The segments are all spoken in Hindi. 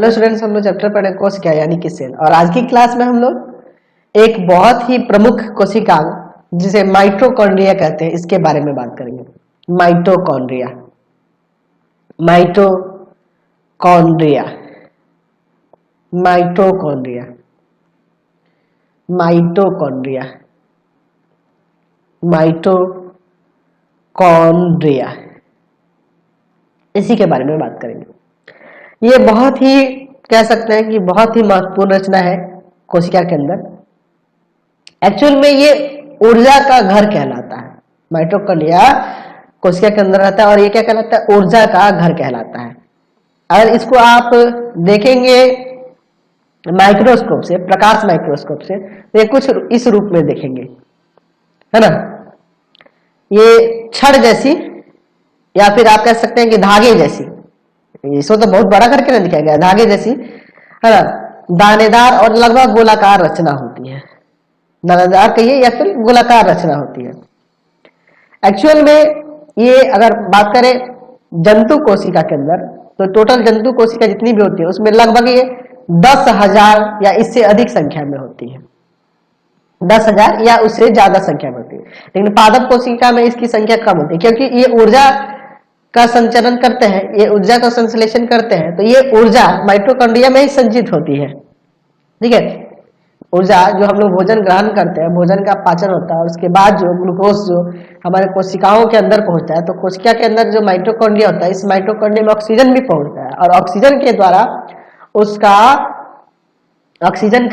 हेलो स्टूडेंट्स, हम लोग चैप्टर पढ़े कोशिका यानी कि सेल। और आज की क्लास में हम लोग एक बहुत ही प्रमुख कोशिका जिसे माइटोकॉन्ड्रिया कहते हैं इसके बारे में बात करेंगे। Mitochondria, mitochondria, mitochondria, mitochondria, mitochondria, इसी के बारे में बात करेंगे। ये बहुत ही कह सकते हैं कि बहुत ही महत्वपूर्ण रचना है कोशिका के अंदर। एक्चुअल में ये ऊर्जा का घर कहलाता है। माइटोकॉन्ड्रिया कोशिका के अंदर रहता है और ये क्या कहलाता है? ऊर्जा का घर कहलाता है। अगर इसको आप देखेंगे माइक्रोस्कोप से, प्रकाश माइक्रोस्कोप से, तो ये कुछ इस रूप में देखेंगे, है ना। ये छड़ जैसी या फिर आप कह सकते हैं कि धागे जैसी, इसको तो बहुत बड़ा करके ना दिखाया गया, धागे जैसी, है ना, दानेदार और लगभग गोलाकार रचना होती है। दानेदार कहिए या फिर गोलाकार रचना होती है। एक्चुअल में ये अगर बात करें जंतु कोशिका के अंदर, तो टोटल जंतु कोशिका जितनी भी होती है उसमें लगभग ये 10,000 या इससे अधिक संख्या में होती है। 10,000 या उससे ज्यादा संख्या में होती है। लेकिन पादप कोशिका में इसकी संख्या कम होती है, क्योंकि ये ऊर्जा का संचरण करते हैं, ये ऊर्जा का संश्लेषण करते हैं, तो ये ऊर्जा माइटोकॉन्ड्रिया में ही संचित होती है। ठीक है, ऊर्जा जो हम लोग भोजन ग्रहण करते हैं, भोजन का पाचन होता है, उसके बाद जो ग्लूकोज जो हमारे कोशिकाओं के अंदर पहुंचता है, तो कोशिका के अंदर जो माइटोकॉन्ड्रिया होता है, इस माइटोकॉन्ड्रिया में ऑक्सीजन भी पहुंचता है और ऑक्सीजन के द्वारा उसका ऑक्सीजन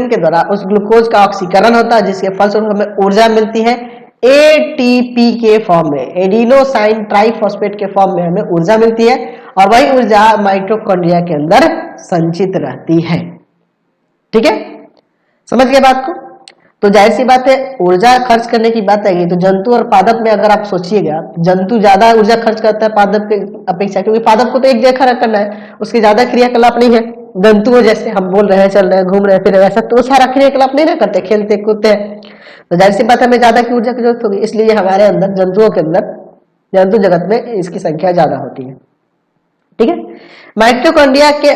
के द्वारा उस ग्लूकोज का ऑक्सीकरण होता है, जिसके फलस्वरूप हमें ऊर्जा मिलती है एटीपी के फॉर्म में, एडिनोसाइन ट्राइफॉस्फेट के फॉर्म में हमें ऊर्जा मिलती है और वही ऊर्जा माइटोकॉन्ड्रिया के अंदर संचित रहती है। ठीक है, समझ गए बात को। तो जाहिर सी बात है, ऊर्जा खर्च करने की बात आएगी तो जंतु और पादप में अगर आप सोचिएगा, जंतु ज्यादा ऊर्जा खर्च करता है पादप के अपेक्षा, क्योंकि पादप को तो एक जगह रखना है, उसके ज्यादा क्रियाकलाप नहीं है। जंतुओं जैसे हम बोल रहे हैं, चल रहे हैं, घूम रहे हैं, फिर ऐसा तो सारा क्रियाकलाप नहीं ना करते, खेलते कूदते हैं, तो जाहिर सी बात है हमें ज्यादा की ऊर्जा की जरूरत होगी। इसलिए हमारे अंदर जंतुओं के अंदर, जंतु जगत में इसकी संख्या ज्यादा होती है। ठीक है, माइटोकॉन्ड्रिया के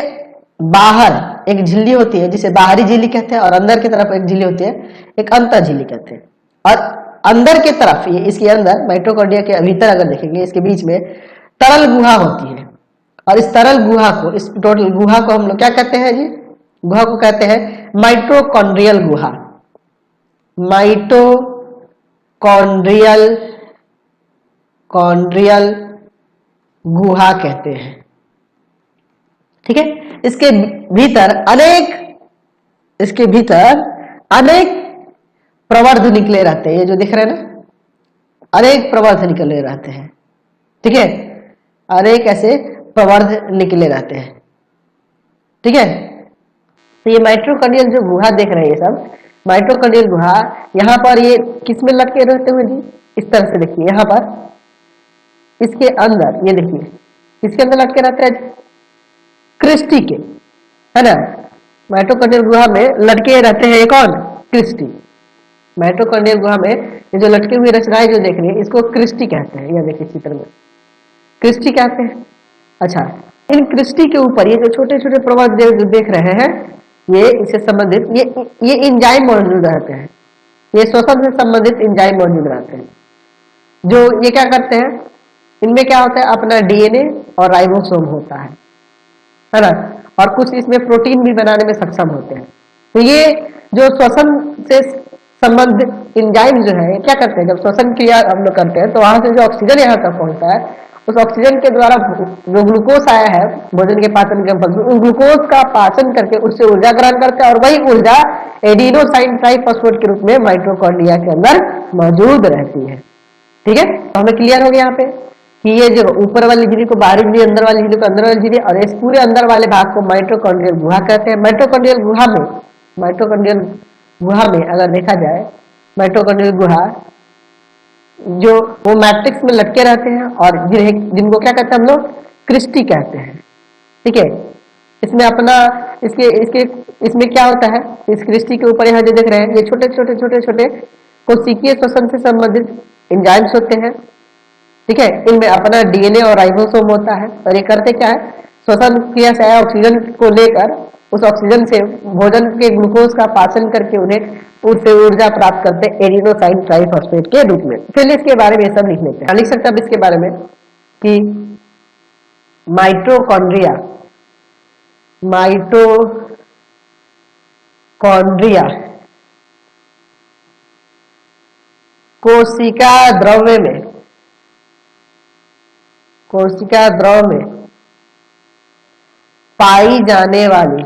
बाहर एक झिल्ली होती है जिसे बाहरी झिल्ली कहते हैं, और अंदर की तरफ एक झिल्ली होती है, एक अंतः झिल्ली कहते हैं। और अंदर की तरफ, ये इसके अंदर माइटोकॉन्ड्रिया के भीतर अगर देखेंगे, इसके बीच में तरल गुहा होती है। और इस तरल गुहा को, इस टोटल गुहा को हम लोग क्या कहते हैं जी? गुहा को कहते हैं माइटोकॉन्ड्रियल गुहा। माइटोकॉन्ड्रियल गुहा कहते हैं। ठीक है, इसके भीतर अनेक प्रवर्ध निकले रहते हैं। ये जो दिख रहे हैं ना, अनेक प्रवर्ध निकले रहते हैं। ठीक है, अनेक ऐसे प्रवर्ध निकले रहते हैं। ठीक है, तो ये माइटोकॉन्ड्रियल जो गुहा देख रहे हैं, ये सब माइटोकॉन्ड्रियल गुहा, यहाँ पर ये किस में लटके रहते हुए जी? इस तरह से देखिए, यहाँ पर इसके अंदर ये देखिए, इसके अंदर लटके रहते हैं क्रिस्टी के, है ना। माइटोकॉन्ड्रियल गुहा में लटके रहते हैं, कौन? क्रिस्टी। माइटोकॉन्ड्रियल गुहा में ये जो लटके हुए रचनाएं जो देख रही है, इसको क्रिस्टी कहते हैं। यह देखिए चित्र में क्रिस्टी कहते हैं। अच्छा, इन क्रिस्टी के ऊपर ये जो छोटे छोटे प्रवर्ध जो देख रहे हैं, ये इससे संबंधित ये एंजाइम मौजूद रहते हैं। ये श्वसन से संबंधित एंजाइम मौजूद रहते हैं, जो ये क्या करते हैं, इनमें क्या होता है, अपना डीएनए और राइबोसोम होता है ना, और कुछ इसमें प्रोटीन भी बनाने में सक्षम होते हैं। तो ये जो श्वसन से संबंधित एंजाइम जो है, क्या करते हैं, जब श्वसन क्रिया हम लोग करते हैं तो वहां से जो ऑक्सीजन यहाँ तक पहुंचता है, उस ऑक्सीजन के द्वारा जो ग्लूकोज आया है भोजन के पाचन के फल, उस ग्लूकोज का पाचन करके उससे ऊर्जा ग्रहण करते हैं, और वही ऊर्जा एडिनोसाइन ट्राइफॉस्फेट के रूप में माइटोकॉन्ड्रिया के अंदर मौजूद रहती है। ठीक है, तो हमें क्लियर हो गया यहाँ पे कि ये जो ऊपर वाली झिल्ली को बाहरी झिल्ली, अंदर वाली झिल्ली को अंदर वाली झिल्ली, और इस पूरे अंदर वाले भाग को माइटोकॉन्ड्रियल गुहा कहते हैं। माइटोकॉन्ड्रियल गुहा में अगर देखा जाए, माइटोकॉन्ड्रियल गुहा जो वो मैट्रिक्स में लटके रहते हैं, और जिनको क्या कहते हैं हम लोग? क्रिस्टी कहते हैं। ठीक है, इसमें अपना इसमें क्या होता है, इस क्रिस्टी के ऊपर यहाँ जो देख रहे हैं, ये छोटे छोटे कोशिकीय श्वसन से संबंधित एंजाइम्स होते हैं। ठीक है, इनमें अपना डीएनए और राइबोसोम होता है, और ये करते क्या है, श्वसन क्रिया से आया ऑक्सीजन को लेकर उस ऑक्सीजन से भोजन के ग्लूकोज का पाचन करके उन्हें उससे ऊर्जा प्राप्त करते हैं एडिनोसाइन ट्राइफॉस्फेट के रूप में। चलिए इसके बारे में सब लिख लेते हैं। लिख सकते हैं अब इसके बारे में कि माइटोकॉन्ड्रिया कोशिका द्रव में पाई जाने वाली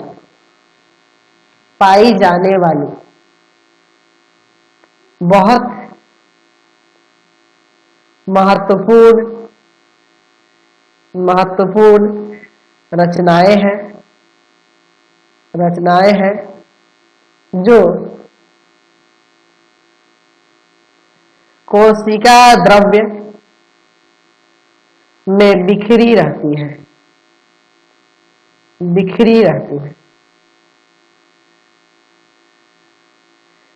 बहुत महत्वपूर्ण रचनाएं हैं जो कोशिका द्रव्य में बिखरी रहती है।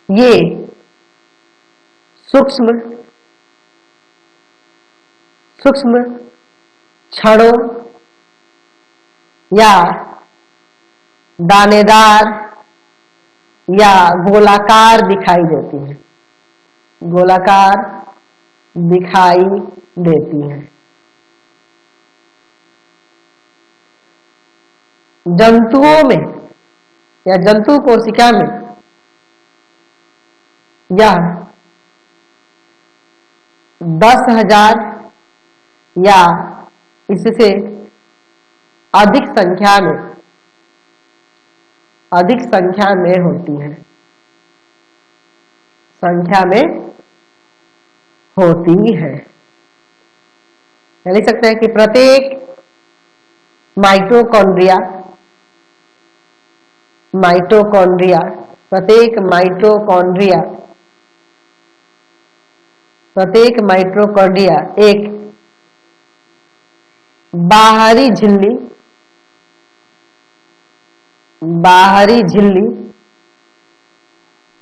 ये सूक्ष्म छड़ों या दानेदार या गोलाकार दिखाई देती हैं। जंतुओं में या जंतु कोशिका में यह 10,000 या इससे अधिक संख्या में होती है। लिख सकते हैं कि प्रत्येक माइटोकॉन्ड्रिया एक बाहरी झिल्ली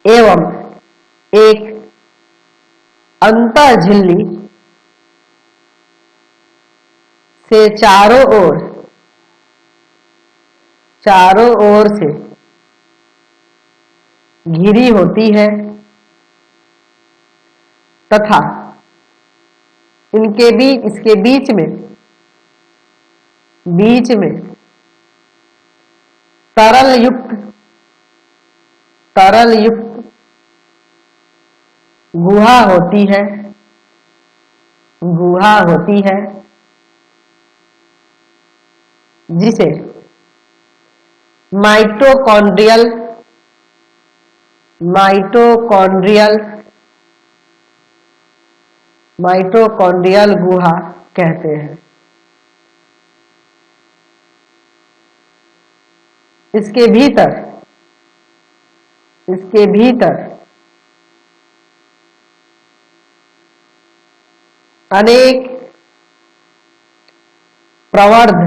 एवं एक अंतः झिल्ली से चारों ओर से घिरी होती है तथा इसके बीच में तरल युक्त गुहा होती है जिसे माइटोकॉन्ड्रियल गुहा कहते हैं। इसके भीतर अनेक प्रवर्ध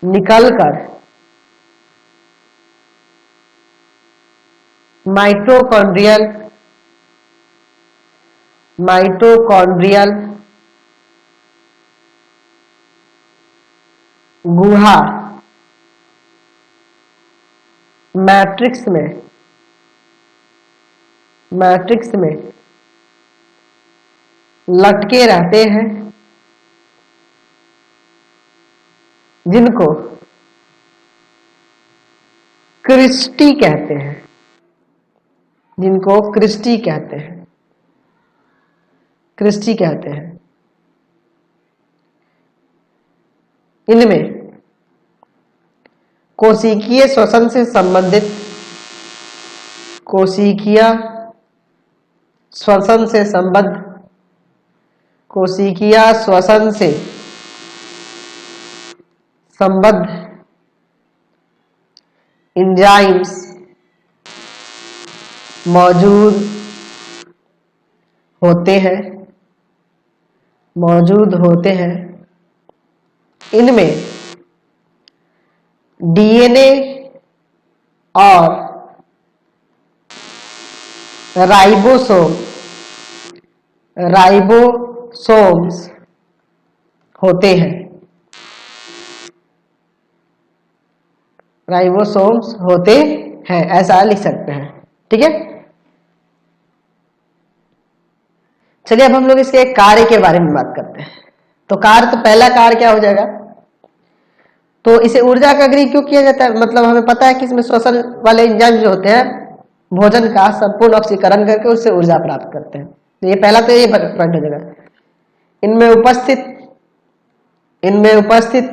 निकलकर माइटोकॉन्ड्रियल गुहा मैट्रिक्स में लटके रहते हैं जिनको क्रिस्टी कहते हैं। इनमें कोशिकीय श्वसन से संबंधित एंजाइम्स मौजूद होते हैं। इनमें डीएनए और राइबोसोम्स होते हैं। राइबोसोम्स होते हैं, ऐसा लिख सकते हैं। ठीक है, चलिए अब हम लोग इसके कार्य के बारे में बात करते हैं। तो कार्य, तो पहला कार्य क्या हो जाएगा, तो इसे ऊर्जा का गृह क्यों किया जाता है, मतलब हमें पता है कि इसमें श्वसन वाले एंजाइम जो होते हैं भोजन का संपूर्ण ऑक्सीकरण करके उससे ऊर्जा प्राप्त करते हैं। तो ये पहला तो ये पॉइंट हो जाएगा। इनमें उपस्थित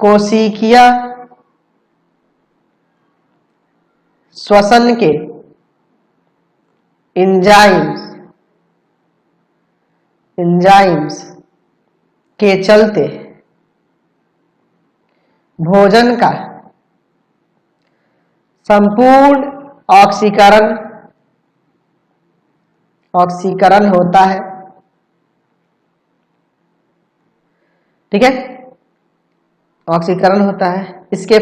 कोशिकीय श्वसन के एंजाइम्स के चलते भोजन का संपूर्ण ऑक्सीकरण होता है। ठीक है, ऑक्सीकरण होता है। इसके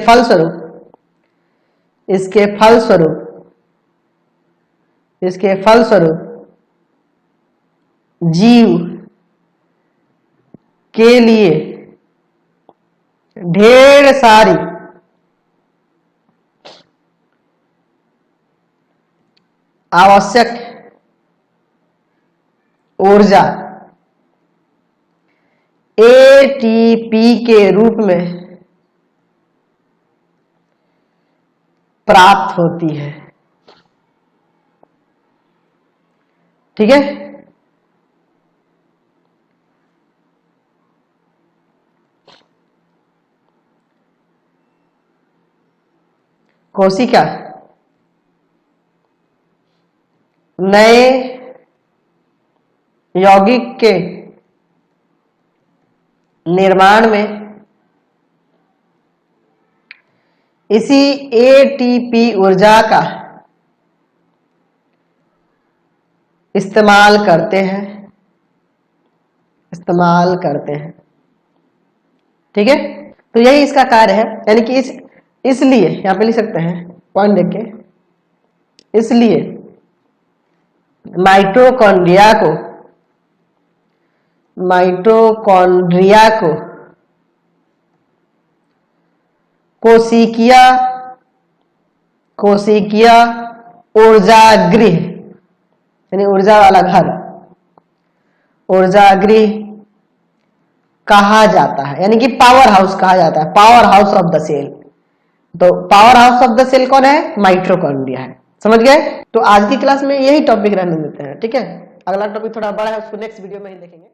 फलस्वरूप जीव के लिए ढेर सारी आवश्यक ऊर्जा एटीपी के रूप में प्राप्त होती है। ठीक है, कोशिका नए यौगिक के निर्माण में इसी एटीपी ऊर्जा का इस्तेमाल करते हैं। ठीक है, तो यही इसका कार्य है। यानी कि इसलिए यहां पे लिख सकते हैं पॉइंट देख के, इसलिए माइटोकॉन्ड्रिया को कोशिकीय ऊर्जागृह यानी ऊर्जा वाला घर, ऊर्जागृह कहा जाता है, यानी कि पावर हाउस कहा जाता है, power house of the cell. तो power house of the cell कौन है, माइटोकॉन्ड्रिया है। समझ गए? तो आज की क्लास में यही टॉपिक रहने देते हैं। ठीक है, अगला टॉपिक थोड़ा बड़ा है, उसको नेक्स्ट वीडियो में ही देखेंगे।